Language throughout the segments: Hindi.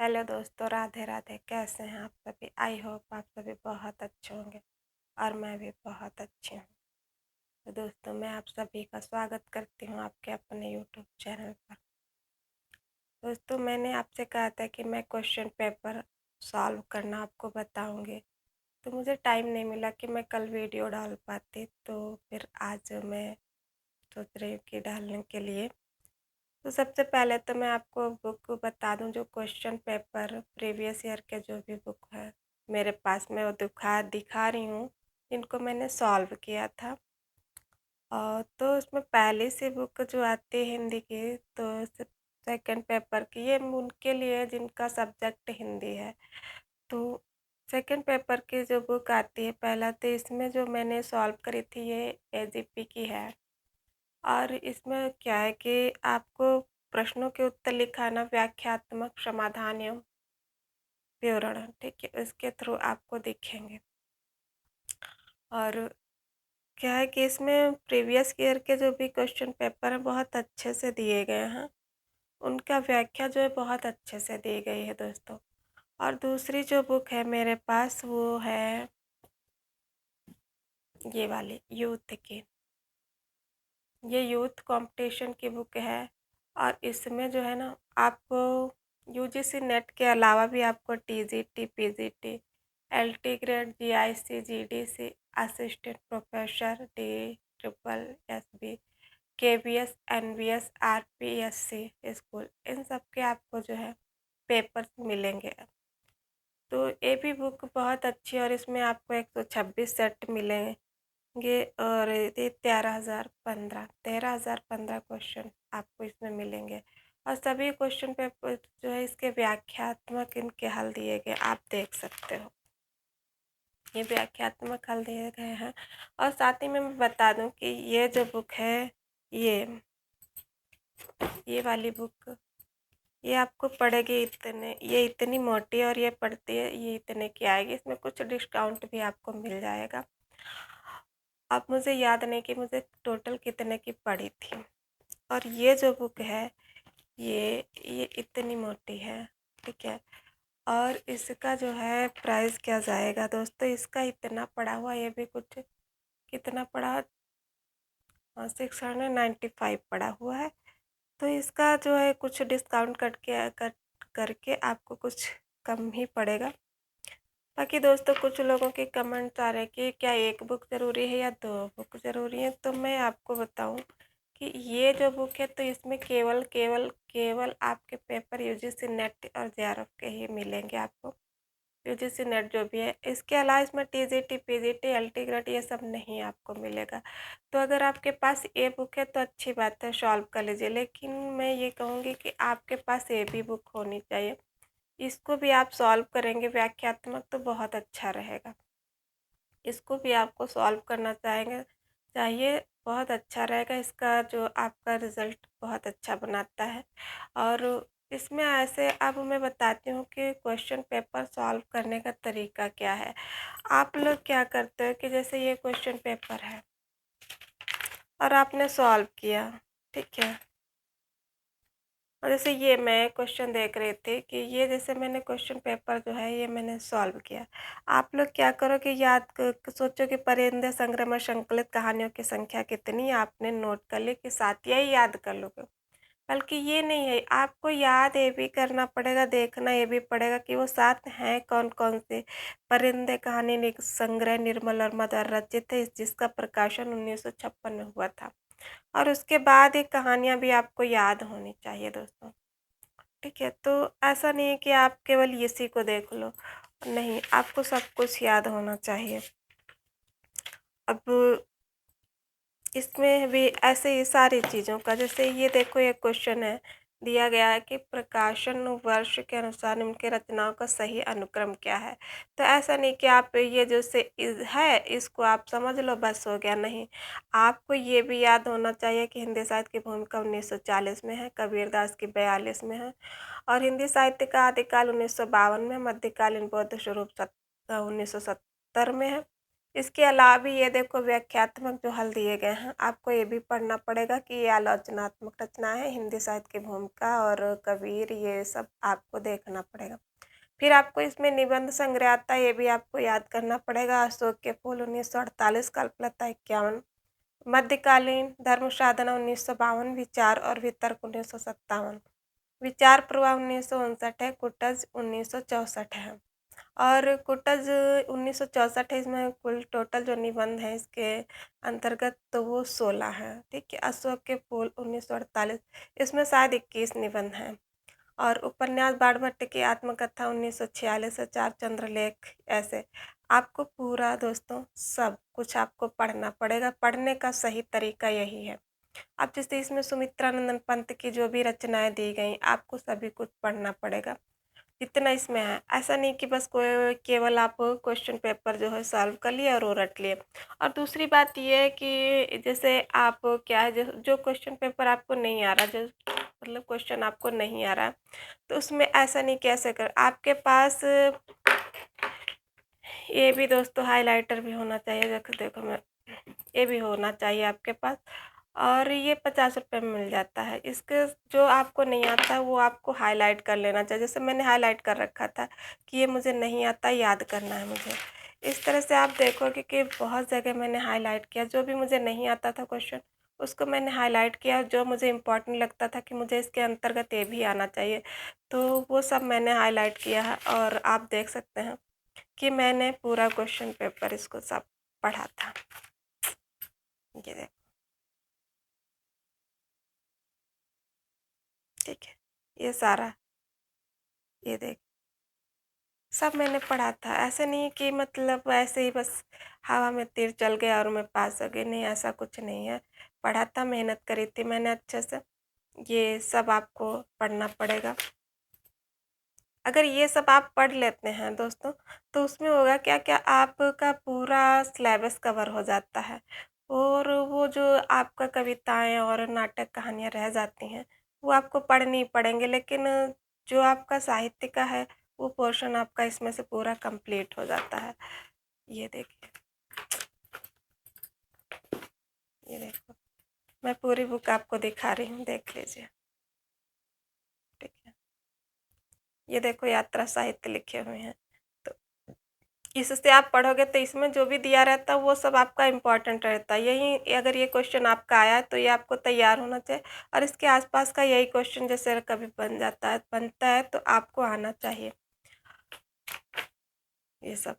हेलो दोस्तों, राधे राधे। कैसे हैं आप सभी? आई होप आप सभी बहुत अच्छे होंगे और मैं भी बहुत अच्छी हूँ। तो दोस्तों, मैं आप सभी का स्वागत करती हूँ आपके अपने यूट्यूब चैनल पर। दोस्तों, मैंने आपसे कहा था कि मैं क्वेश्चन पेपर सॉल्व करना आपको बताऊँगी, तो मुझे टाइम नहीं मिला कि मैं कल वीडियो डाल पाती, तो फिर आज मैं सोच रही हूँ कि डालने के लिए। तो सबसे पहले तो मैं आपको बुक बता दूं, जो क्वेश्चन पेपर प्रीवियस ईयर के जो भी बुक है मेरे पास, मैं वो दिखा रही हूँ जिनको मैंने सॉल्व किया था। और तो उसमें पहली सी बुक जो आती है हिंदी की, तो सेकंड पेपर की, ये उनके लिए जिनका सब्जेक्ट हिंदी है। तो सेकंड पेपर की जो बुक आती है पहला, तो इसमें जो मैंने सॉल्व करी थी ये एजीपी की है। और इसमें क्या है कि आपको प्रश्नों के उत्तर लिखाना, व्याख्यात्मक समाधान एवं विवरण, ठीक है, इसके थ्रू आपको दिखेंगे। और क्या है कि इसमें प्रीवियस ईयर के जो भी क्वेश्चन पेपर हैं बहुत अच्छे से दिए गए हैं, उनका व्याख्या जो है बहुत अच्छे से दी गई है दोस्तों। और दूसरी जो बुक है मेरे पास वो है ये वाली यूथ की, ये यूथ कंपटीशन की बुक है। और इसमें जो है ना, आपको यूजीसी नेट के अलावा भी आपको TGT, PGT, LT grade, GIC, GDC, assistant professor, D triple SB, KVS, NVS, RPSC school, इन सब के आपको जो है पेपर्स मिलेंगे। तो ये भी बुक बहुत अच्छी है और इसमें आपको 126 सेट मिलेंगे। और ये 13,015 क्वेश्चन आपको इसमें मिलेंगे। और सभी क्वेश्चन पेपर जो है इसके व्याख्यात्मक इनके हल दिए गए, आप देख सकते हो, ये व्याख्यात्मक हल दिए गए हैं। और साथ ही में मैं बता दूं कि ये जो बुक है, ये वाली बुक, ये आपको पड़ेगी इतने, ये इतनी मोटी और ये पड़ती है ये इतने की आएगी। इसमें कुछ डिस्काउंट भी आपको मिल जाएगा। अब मुझे याद नहीं कि मुझे टोटल कितने की पड़ी थी। और ये जो बुक है ये इतनी मोटी है, ठीक है। और इसका जो है प्राइस क्या जाएगा दोस्तों, इसका इतना पड़ा हुआ, ये भी कुछ कितना पड़ा, 695 पड़ा हुआ है। तो इसका जो है कुछ डिस्काउंट कट करके आपको कुछ कम ही पड़ेगा। बाकी दोस्तों, कुछ लोगों के कमेंट्स आ रहे हैं कि क्या एक बुक ज़रूरी है या दो बुक ज़रूरी है। तो मैं आपको बताऊं कि ये जो बुक है, तो इसमें केवल केवल केवल आपके पेपर यूजीसी नेट और जेआरएफ के ही मिलेंगे आपको। यूजीसी नेट जो भी है, इसके अलावा इसमें टीजीटी, पीजीटी, एलटी ग्रेड ये सब नहीं आपको मिलेगा। तो अगर आपके पास ये बुक है तो अच्छी बात है, सॉल्व कर लीजिए। लेकिन मैं ये कहूँगी कि आपके पास ये भी बुक होनी चाहिए, इसको भी आप सॉल्व करेंगे व्याख्यात्मक तो बहुत अच्छा रहेगा। इसको भी आपको सॉल्व करना चाहिए, बहुत अच्छा रहेगा। इसका जो आपका रिज़ल्ट बहुत अच्छा बनाता है। और इसमें ऐसे, अब मैं बताती हूँ कि क्वेश्चन पेपर सॉल्व करने का तरीका क्या है। आप लोग क्या करते हो कि जैसे ये क्वेश्चन पेपर है और आपने सॉल्व किया, ठीक है। और जैसे ये मैं क्वेश्चन देख रही थी कि ये जैसे मैंने क्वेश्चन पेपर जो है ये मैंने सॉल्व किया। आप लोग क्या करो कि सोचो कि परिंदे संग्रह में संकलित कहानियों की संख्या कितनी, आपने नोट कर ली कि साथ, यही याद कर लोगे। बल्कि ये नहीं है, आपको याद ये भी करना पड़ेगा, देखना ये भी पड़ेगा कि वो साथ हैं कौन कौन से। परिंदे कहानी संग्रह निर्मल और मदर रचित है, जिसका प्रकाशन 1956 में हुआ था। और उसके बाद ये कहानियाँ भी आपको याद होनी चाहिए दोस्तों, ठीक है। तो ऐसा नहीं है कि आप केवल इसी को देख लो, नहीं, आपको सब कुछ याद होना चाहिए। अब इसमें भी ऐसे ही सारी चीज़ों का, जैसे ये देखो, ये क्वेश्चन है, दिया गया है कि प्रकाशन वर्ष के अनुसार उनके रचनाओं का सही अनुक्रम क्या है। तो ऐसा नहीं कि आप ये जो से है इसको आप समझ लो बस हो गया, नहीं, आपको ये भी याद होना चाहिए कि हिंदी साहित्य की भूमिका 1940 में है, कबीरदास की 42 में है, और हिंदी साहित्य का आदिकाल 1952 में, मध्यकालीन बौद्ध स्वरूप 1970 में है, इसके अलावा भी ये देखो व्याख्यात्मक जो हल दिए गए हैं, आपको ये भी पढ़ना पड़ेगा कि ये आलोचनात्मक रचना है, हिंदी साहित्य की भूमिका और कबीर, ये सब आपको देखना पड़ेगा। फिर आपको इसमें निबंध संग्रह आता है, ये भी आपको याद करना पड़ेगा। अशोक के फूल 1948, कल्पलता 51, मध्यकालीन धर्म साधना 1952, विचार और वितर्क 1957, विचार प्रवाह 1959 है, कुटज 1964 है। और कुटज 1964 है, इसमें कुल टोटल जो निबंध है इसके अंतर्गत तो वो 16 है, ठीक है। अशोक के फूल 1948, इसमें शायद 21 निबंध हैं। और उपन्यास बाणभट्ट की आत्मकथा 1946 है, चार चंद्रलेख, ऐसे आपको पूरा दोस्तों सब कुछ आपको पढ़ना पड़ेगा। पढ़ने का सही तरीका यही है। अब जैसे इसमें सुमित्रानंदन पंत की जो भी रचनाएं दी गई, आपको सभी कुछ पढ़ना पड़ेगा जितना इसमें है। ऐसा नहीं कि बस कोई केवल आप क्वेश्चन पेपर जो है सॉल्व कर लिए और वो रट लिए। और दूसरी बात ये है कि जैसे आप क्या है, जो क्वेश्चन पेपर आपको नहीं आ रहा, जो मतलब क्वेश्चन आपको नहीं आ रहा, तो उसमें ऐसा नहीं कैसे कर, आपके पास ये भी दोस्तों हाइलाइटर भी होना चाहिए। देखो देखो मैं, ये भी होना चाहिए आपके पास। और ये 50 रुपये में मिल जाता है। इसके जो आपको नहीं आता है वो आपको हाईलाइट कर लेना चाहिए। जैसे मैंने हाईलाइट कर रखा था कि ये मुझे नहीं आता, याद करना है मुझे। इस तरह से आप देखोगे कि बहुत जगह मैंने हाईलाइट किया, जो भी मुझे नहीं आता था क्वेश्चन उसको मैंने हाईलाइट किया। जो मुझे इम्पोर्टेंट लगता था कि मुझे इसके अंतर्गत ये भी आना चाहिए, तो वो सब मैंने हाईलाइट किया है। और आप देख सकते हैं कि मैंने पूरा क्वेश्चन पेपर इसको सब पढ़ा था। ये देखो, ठीक है, ये सारा, ये देख, सब मैंने पढ़ा था। ऐसे नहीं कि मतलब ऐसे ही बस हवा में तीर चल गया और मैं पास हो गई, नहीं, ऐसा कुछ नहीं है। पढ़ा था, मेहनत करी थी मैंने अच्छे से। ये सब आपको पढ़ना पड़ेगा। अगर ये सब आप पढ़ लेते हैं दोस्तों, तो उसमें होगा क्या क्या, आपका पूरा सिलेबस कवर हो जाता है। और वो जो आपका कविताएं और नाटक कहानियाँ रह जाती हैं, वो आपको पढ़नी ही पड़ेंगे। लेकिन जो आपका साहित्य का है, वो पोर्शन आपका इसमें से पूरा कंप्लीट हो जाता है। ये देखिए, ये देखो, मैं पूरी बुक आपको दिखा रही हूँ, देख लीजिए, ठीक है। ये देखो, यात्रा साहित्य लिखे हुए हैं। तो इससे आप पढ़ोगे तो इसमें जो भी दिया रहता है वो सब आपका इम्पोर्टेंट रहता है। यही अगर ये क्वेश्चन आपका आया है तो ये आपको तैयार होना चाहिए। और इसके आसपास का यही क्वेश्चन जैसे कभी बनता है तो आपको आना चाहिए ये सब।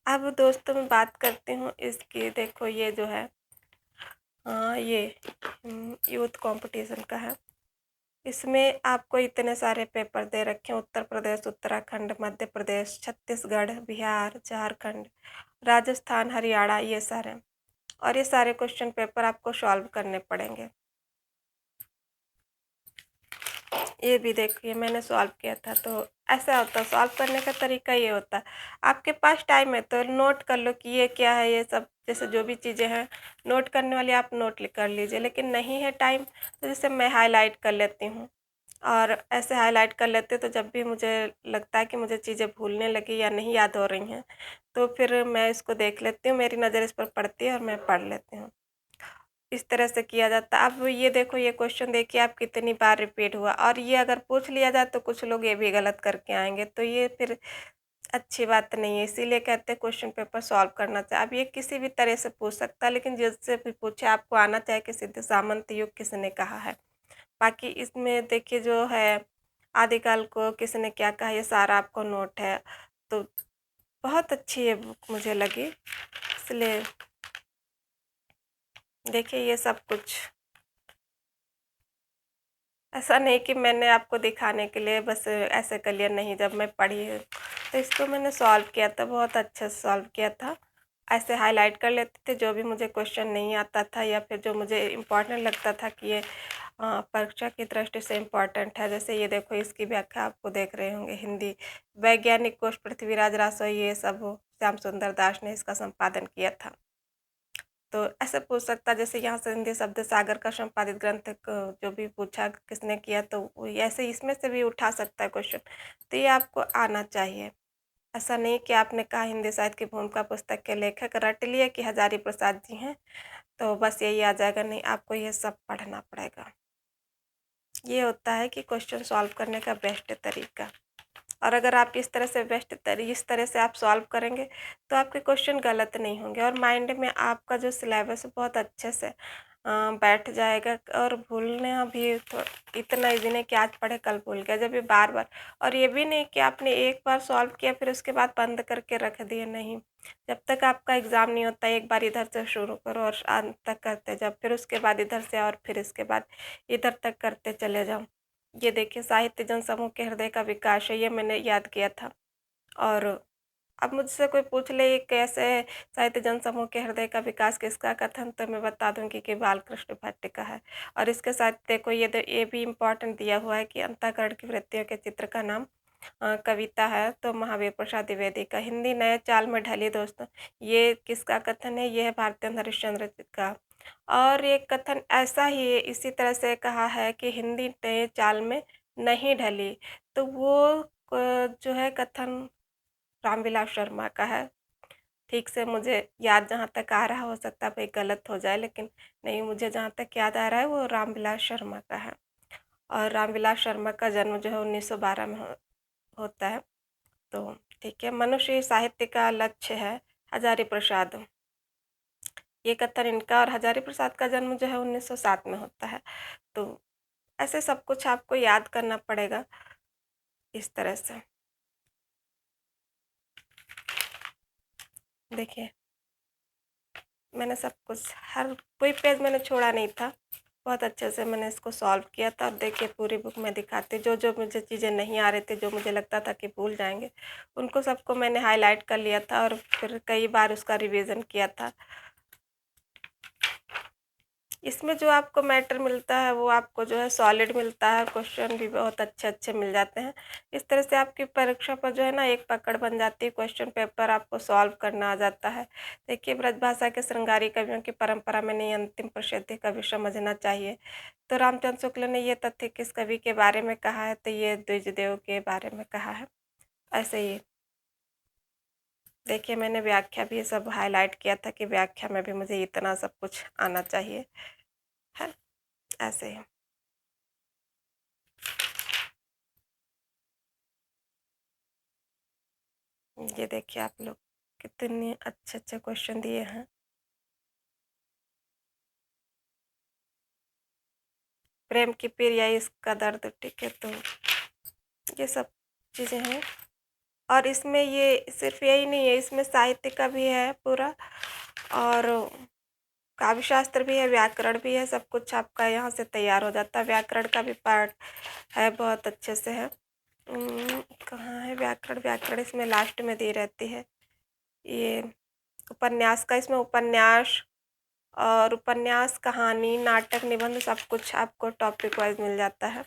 अब दोस्तों मैं बात करती हूँ इसकी। देखो ये जो है, हाँ, ये यूथ कंपटीशन का है। इसमें आपको इतने सारे पेपर दे रखे हैं, उत्तर प्रदेश, उत्तराखंड, मध्य प्रदेश, छत्तीसगढ़, बिहार, झारखंड, राजस्थान, हरियाणा, ये सारे। और ये सारे क्वेश्चन पेपर आपको सॉल्व करने पड़ेंगे। ये भी देखिए मैंने सॉल्व किया था। तो ऐसा होता है, सॉल्व करने का तरीका ये होता है, आपके पास टाइम है तो नोट कर लो कि ये क्या है, ये सब जैसे जो भी चीज़ें हैं नोट करने वाली आप नोट कर लीजिए। लेकिन नहीं है टाइम तो जैसे मैं हाईलाइट कर लेती हूँ। और ऐसे हाईलाइट कर लेते तो जब भी मुझे लगता है कि मुझे चीज़ें भूलने लगी या नहीं याद हो रही हैं, तो फिर मैं इसको देख लेती हूँ, मेरी नज़र इस पर पड़ती है और मैं पढ़ लेती हूँ। इस तरह से किया जाता है। अब ये देखो, ये क्वेश्चन देखिए आप कितनी बार रिपीट हुआ। और ये अगर पूछ लिया जाए तो कुछ लोग ये भी गलत करके आएँगे, तो ये फिर अच्छी बात नहीं है। इसीलिए कहते हैं क्वेश्चन पेपर सॉल्व करना चाहिए। अब ये किसी भी तरह से पूछ सकता है, लेकिन जिससे भी पूछे आपको आना चाहिए कि सिद्ध सामंत युग किसने कहा है। बाकी इसमें देखिए जो है, आदिकाल को किसने क्या कहा, ये सारा आपको नोट है। तो बहुत अच्छी ये बुक मुझे लगी, इसलिए देखिए ये सब कुछ। ऐसा नहीं कि मैंने आपको दिखाने के लिए बस ऐसे कर लिया, नहीं, जब मैं पढ़ी तो इसको मैंने सॉल्व किया था, बहुत अच्छे से सॉल्व किया था। ऐसे हाईलाइट कर लेते थे जो भी मुझे क्वेश्चन नहीं आता था, या फिर जो मुझे इम्पोर्टेंट लगता था कि ये परीक्षा की दृष्टि से इम्पोर्टेंट है। जैसे ये देखो, इसकी व्याख्या आपको देख रहे होंगे, हिंदी वैज्ञानिक कोश पृथ्वीराज रासो, ये सब श्याम सुंदर दास ने इसका संपादन किया था। तो ऐसे पूछ सकता है, जैसे यहाँ से हिंदी शब्द सागर का संपादित ग्रंथ जो भी पूछा किसने किया, तो ऐसे इसमें से भी उठा सकता है क्वेश्चन। तो ये आपको आना चाहिए। ऐसा नहीं कि आपने कहा हिंदी साहित्य की भूमिका पुस्तक के लेखक रट लिए कि हजारी प्रसाद जी हैं, तो बस यही आ जाएगा, नहीं, आपको ये सब पढ़ना पड़ेगा। ये होता है कि क्वेश्चन सॉल्व करने का बेस्ट तरीका। और अगर आप इस तरह से आप सॉल्व करेंगे, तो आपके क्वेश्चन गलत नहीं होंगे और माइंड में आपका जो सिलेबस है बहुत अच्छे से बैठ जाएगा। और भूलना भी तो इतना ईज़ी नहीं कि आज पढ़े कल भूल गया, जब ये बार-बार, और ये भी नहीं कि आपने एक बार सॉल्व किया फिर उसके बाद बंद करके रख दिए, नहीं। जब तक आपका एग्ज़ाम नहीं होता, एक बार इधर से शुरू करो और अंत तक करते जाओ, फिर उसके बाद इधर से और फिर इसके बाद इधर तक करते चले जाओ। ये देखिए, साहित्य जनसमूह के हृदय का विकास है, ये मैंने याद किया था। और अब मुझसे कोई पूछ ले ये कैसे साहित्य जनसमूह के हृदय का विकास किसका कथन, तो मैं बता दूंगी कि बालकृष्ण भट्ट का है। और इसके साथ देखो, ये भी इम्पोर्टेंट दिया हुआ है कि अंतःकरण की वृत्तियों के चित्र का नाम कविता है, तो महावीर प्रसाद द्विवेदी का। हिंदी नए चाल में ढली दोस्तों, ये किसका कथन है, ये है भारतेंदु हरिश्चंद्र जी का। और ये कथन ऐसा ही है, इसी तरह से कहा है कि हिंदी नए चाल में नहीं ढली, तो वो जो है कथन रामविलास शर्मा का है। ठीक से मुझे याद जहाँ तक आ रहा, हो सकता है भाई गलत हो जाए, लेकिन नहीं, मुझे जहाँ तक याद आ रहा है वो रामविलास शर्मा का है। और रामविलास शर्मा का जन्म जो है 1912 में होता है। तो ठीक है, मनुष्य साहित्य का लक्ष्य है, हजारी प्रसाद। ये कथन इनका, और हजारी प्रसाद का जन्म जो है 1907 में होता है। तो ऐसे सब कुछ आपको याद करना पड़ेगा इस तरह से। देखिए, मैंने सब कुछ, हर कोई पेज मैंने छोड़ा नहीं था, बहुत अच्छे से मैंने इसको सॉल्व किया था। और देखिए, पूरी बुक में दिखाती, जो जो मुझे चीज़ें नहीं आ रही थी, जो मुझे लगता था कि भूल जाएंगे, उनको सबको मैंने हाईलाइट कर लिया था और फिर कई बार उसका रिवीजन किया था। इसमें जो आपको मैटर मिलता है वो आपको जो है सॉलिड मिलता है, क्वेश्चन भी बहुत अच्छे अच्छे मिल जाते हैं। इस तरह से आपकी परीक्षा पर जो है ना एक पकड़ बन जाती है, क्वेश्चन पेपर आपको सॉल्व करना आ जाता है। देखिए, ब्रजभाषा के श्रृंगारी कवियों की परंपरा में नहीं, अंतिम प्रसिद्धि कवि समझना चाहिए। तो रामचंद्र शुक्ल ने ये तथ्य किस कवि के बारे में कहा है, तो ये द्विजदेव के बारे में कहा है। ऐसे ही देखिए, मैंने व्याख्या भी सब हाईलाइट किया था कि व्याख्या में भी मुझे इतना सब कुछ आना चाहिए, है ऐसे ही। ये देखिए आप लोग, कितने अच्छे अच्छे क्वेश्चन दिए हैं। प्रेम की पीर या इसका दर्द, ठीक है, तो ये सब चीज़ें हैं। और इसमें ये सिर्फ यही नहीं है, इसमें साहित्य का भी है पूरा, और काव्य शास्त्र भी है, व्याकरण भी है, सब कुछ आपका यहाँ से तैयार हो जाता है। व्याकरण का भी पार्ट है, बहुत अच्छे से है। कहाँ है व्याकरण, व्याकरण इसमें लास्ट में दी रहती है। ये उपन्यास का, इसमें उपन्यास और उपन्यास, कहानी, नाटक, निबंध, सब कुछ आपको टॉपिक वाइज मिल जाता है।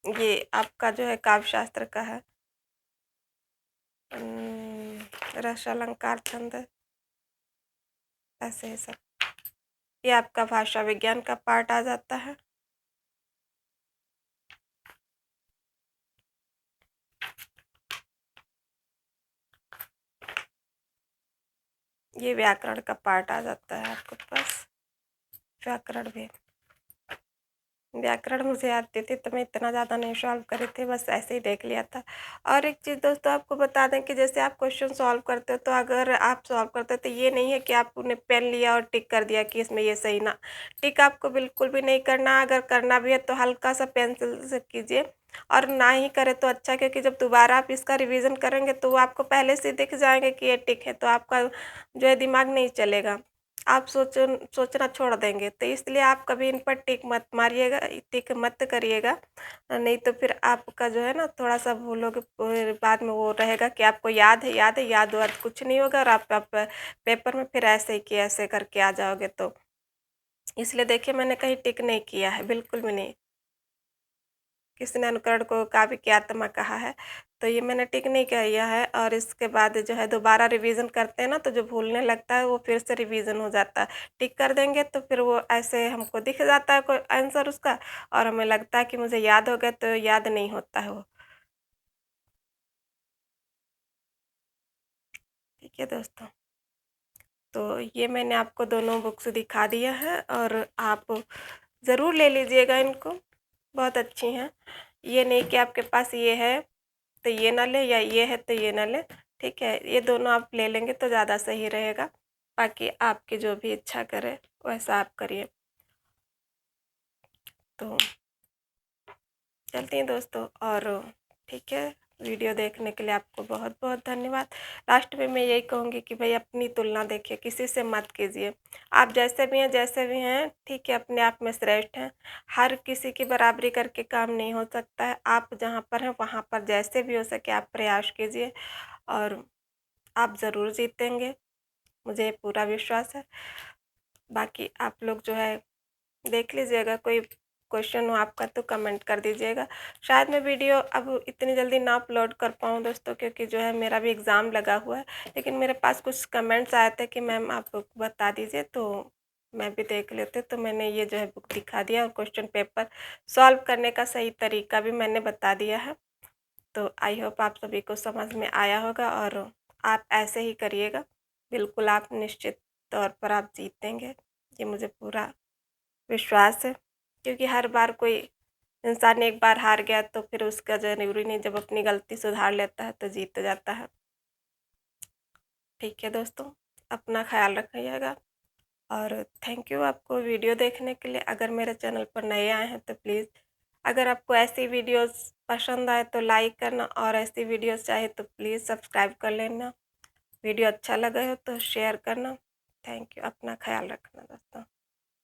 ये आपका जो है काव्य शास्त्र का है, रस अलंकार छंद, ऐसे ही सब। ये आपका भाषा विज्ञान का पार्ट आ जाता है। ये व्याकरण का पार्ट आ जाता है आपके पास, व्याकरण भी। व्याकरण मुझे आती थी तो मैं इतना ज़्यादा नहीं सॉल्व करे थे, बस ऐसे ही देख लिया था। और एक चीज़ दोस्तों आपको बता दें कि जैसे आप क्वेश्चन सॉल्व करते हो, तो अगर आप सॉल्व करते हो तो ये नहीं है कि आपने पेन लिया और टिक कर दिया कि इसमें ये सही ना। टिक आपको बिल्कुल भी नहीं करना, अगर करना भी है तो हल्का सा पेंसिल से कीजिए, और ना ही करें तो अच्छा, क्योंकि जब दोबारा आप इसका रिवीजन करेंगे तो आपको पहले से दिख जाएंगे कि ये टिक है, तो आपका जो है दिमाग नहीं चलेगा, आप सोचना छोड़ देंगे। तो इसलिए आप कभी इन पर टिक मत मारिएगा, टिक मत करिएगा, नहीं तो फिर आपका जो है ना थोड़ा-सा भूलोगे, फिर बाद में वो रहेगा कि आपको याद है, याद है, याद-वाद कुछ नहीं होगा, और आप पेपर में फिर ऐसे ही कि ऐसे करके आ जाओगे। तो इसलिए देखिए, मैंने कहीं टिक नहीं किया है, बिल्कुल भी नहीं। किसी ने अनुकरण को काव्य की आत्मा कहा है, तो ये मैंने टिक नहीं किया है। और इसके बाद जो है दोबारा रिवीजन करते हैं ना, तो जो भूलने लगता है वो फिर से रिवीजन हो जाता है। टिक कर देंगे तो फिर वो ऐसे हमको दिख जाता है कोई आंसर उसका, और हमें लगता है कि मुझे याद हो गया, तो याद नहीं होता है वो। ठीक है दोस्तों, तो ये मैंने आपको दोनों बुक्स दिखा दिया है, और आप ज़रूर ले लीजिएगा इनको, बहुत अच्छी हैं। ये नहीं कि आपके पास ये है तो ये ना लें, या ये है तो ये ना लें। ठीक है, ये दोनों आप ले लेंगे तो ज़्यादा सही रहेगा। बाकी आपकी जो भी इच्छा करे वैसा आप करिए। तो चलते हैं दोस्तों, और ठीक है, वीडियो देखने के लिए आपको बहुत बहुत धन्यवाद। लास्ट में मैं यही कहूँगी कि भाई अपनी तुलना देखिए, किसी से मत कीजिए। आप जैसे भी हैं ठीक है, अपने आप में श्रेष्ठ हैं। हर किसी की बराबरी करके काम नहीं हो सकता है। आप जहाँ पर हैं वहाँ पर जैसे भी हो सके आप प्रयास कीजिए, और आप ज़रूर जीतेंगे, मुझे पूरा विश्वास है। बाकी आप लोग जो है देख लीजिएगा, कोई क्वेश्चन हो आपका तो कमेंट कर दीजिएगा। शायद मैं वीडियो अब इतनी जल्दी ना अपलोड कर पाऊँ दोस्तों, क्योंकि जो है मेरा भी एग्ज़ाम लगा हुआ है। लेकिन मेरे पास कुछ कमेंट्स आए थे कि मैम आप बता दीजिए, तो मैं भी देख लेते, तो मैंने ये जो है बुक दिखा दिया, और क्वेश्चन पेपर सॉल्व करने का सही तरीका भी मैंने बता दिया है। तो आई होप आप सभी को समझ में आया होगा, और आप ऐसे ही करिएगा। बिल्कुल आप निश्चित तौर पर आप जीतेंगे, ये मुझे पूरा विश्वास है। क्योंकि हर बार कोई इंसान एक बार हार गया तो फिर उसका ज़रूरी नहीं, जब अपनी गलती सुधार लेता है तो जीत जाता है। ठीक है दोस्तों, अपना ख़्याल रखिएगा, और थैंक यू आपको वीडियो देखने के लिए। अगर मेरे चैनल पर नए आए हैं तो प्लीज़, अगर आपको ऐसी वीडियोस पसंद आए तो लाइक करना, और ऐसी वीडियोस चाहे तो प्लीज़ सब्सक्राइब कर लेना। वीडियो अच्छा लगा हो तो शेयर करना। थैंक यू, अपना ख़्याल रखना दोस्तों।